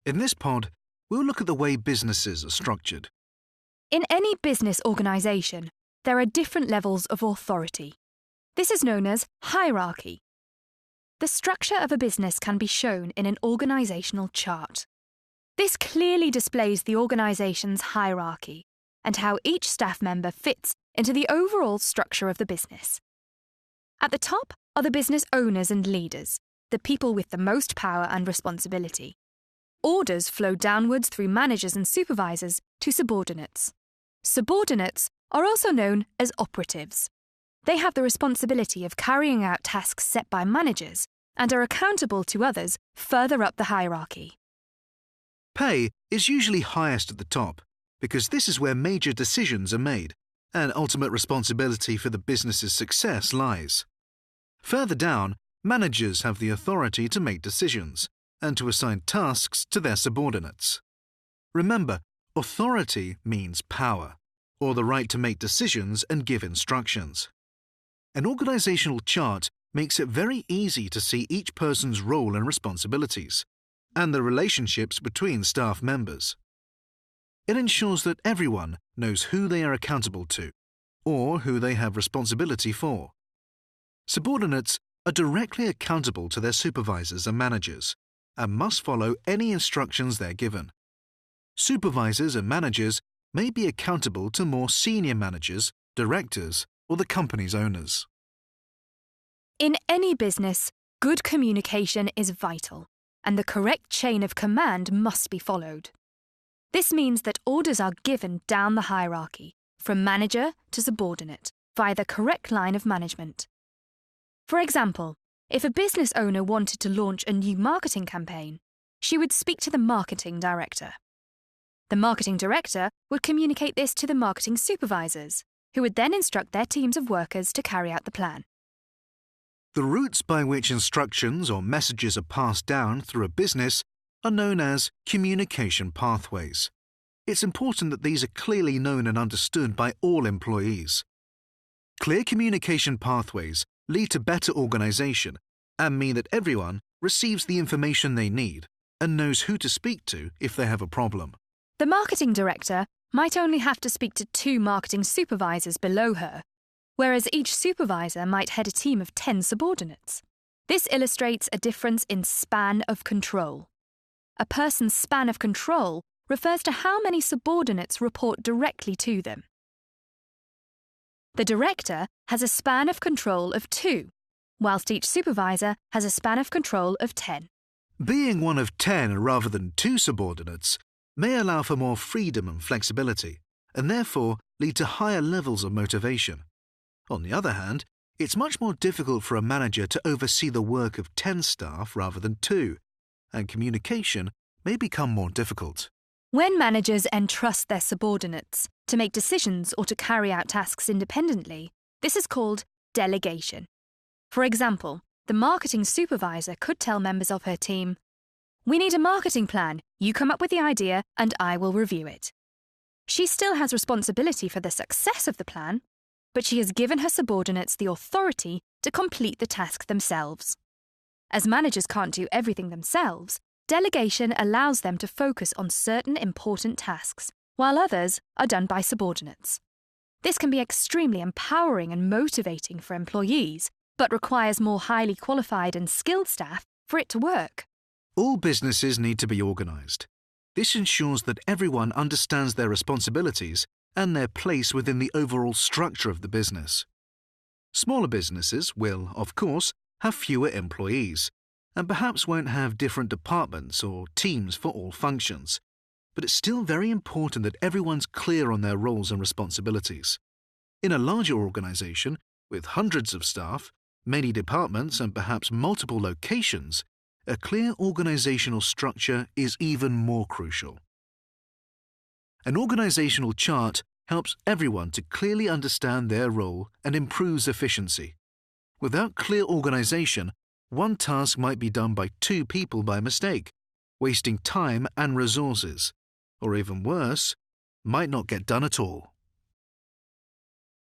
In this pod, we'll look at the way businesses are structured. In any business organisation, there are different levels of authority. This is known as hierarchy. The structure of a business can be shown in an organisational chart. This clearly displays the organisation's hierarchy and how each staff member fits into the overall structure of the business. At the top are the business owners and leaders, the people with the most power and responsibility. Orders flow downwards through managers and supervisors to subordinates. Subordinates are also known as operatives. They have the responsibility of carrying out tasks set by managers and are accountable to others further up the hierarchy. Pay is usually highest at the top because this is where major decisions are made and ultimate responsibility for the business's success lies. Further down, managers have the authority to make decisions and to assign tasks to their subordinates. Remember, authority means power, or the right to make decisions and give instructions. An organisational chart makes it very easy to see each person's role and responsibilities, and the relationships between staff members. It ensures that everyone knows who they are accountable to, or who they have responsibility for. Subordinates are directly accountable to their supervisors and managers, and must follow any instructions they're given. Supervisors and managers may be accountable to more senior managers, directors, or the company's owners. In any business, good communication is vital, and the correct chain of command must be followed. This means that orders are given down the hierarchy, from manager to subordinate, via the correct line of management. For example, if a business owner wanted to launch a new marketing campaign, she would speak to the marketing director. The marketing director would communicate this to the marketing supervisors, who would then instruct their teams of workers to carry out the plan. The routes by which instructions or messages are passed down through a business are known as communication pathways. It's important that these are clearly known and understood by all employees. Clear communication pathways lead to better organisation and mean that everyone receives the information they need and knows who to speak to if they have a problem. The marketing director might only have to speak to 2 marketing supervisors below her, whereas each supervisor might head a team of 10 subordinates. This illustrates a difference in span of control. A person's span of control refers to how many subordinates report directly to them. The director has a span of control of 2, whilst each supervisor has a span of control of 10. Being one of 10 rather than 2 subordinates may allow for more freedom and flexibility, and therefore lead to higher levels of motivation. On the other hand, it's much more difficult for a manager to oversee the work of 10 staff rather than 2, and communication may become more difficult. When managers entrust their subordinates to make decisions or to carry out tasks independently, this is called delegation. For example, the marketing supervisor could tell members of her team, "We need a marketing plan. You come up with the idea and I will review it." She still has responsibility for the success of the plan, but she has given her subordinates the authority to complete the task themselves. As managers can't do everything themselves, delegation allows them to focus on certain important tasks, while others are done by subordinates. This can be extremely empowering and motivating for employees, but requires more highly qualified and skilled staff for it to work. All businesses need to be organised. This ensures that everyone understands their responsibilities and their place within the overall structure of the business. Smaller businesses will, of course, have fewer employees, and perhaps won't have different departments or teams for all functions, but it's still very important that everyone's clear on their roles and responsibilities. In a larger organisation, with hundreds of staff, many departments and perhaps multiple locations, a clear organisational structure is even more crucial. An organisational chart helps everyone to clearly understand their role and improves efficiency. Without clear organisation, one task might be done by 2 people by mistake, wasting time and resources, or even worse, might not get done at all.